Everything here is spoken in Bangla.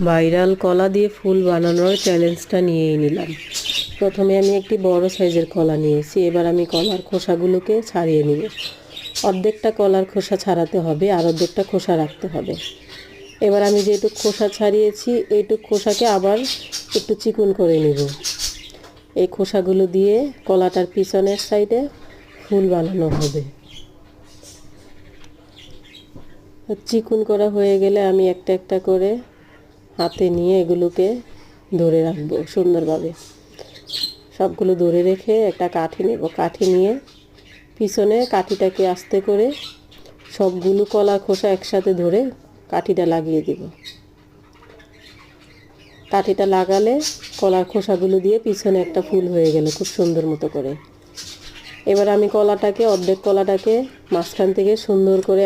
ভাইরাল কলা দিয়ে ফুল বানানোর চ্যালেঞ্জটা নিয়েই নিলাম। প্রথমে আমি একটি বড় সাইজের কলা নিয়েছি। এবার আমি কলার খোসাগুলোকে ছাড়িয়ে নিব। অর্ধেকটা কলার খোসা ছাড়াতে হবে আর অর্ধেকটা খোসা রাখতে হবে। এবার আমি যেটুক খোসা ছাড়িয়েছি এইটুক খোসাকে আবার একটু চিকন করে নিব। এই খোসাগুলো দিয়ে কলাটার পিছনের সাইডে ফুল বানানো হবে। চিকন করা হয়ে গেলে আমি একটা একটা করে হাতে নিয়ে এগুলোকে ধরে রাখবো সুন্দরভাবে। সবগুলো ধরে রেখে একটা কাঠি নেব। কাঠি নিয়ে পিছনে কাঠিটাকে আস্তে করে সবগুলো কলার খোসা একসাথে ধরে কাঠিটা লাগিয়ে দিব। কাঠিটা লাগালে কলার খোসাগুলো দিয়ে পিছনে একটা ফুল হয়ে গেল খুব সুন্দর মতো করে। এবার আমি অর্ধেক কলাটাকে মাঝখান থেকে সুন্দর করে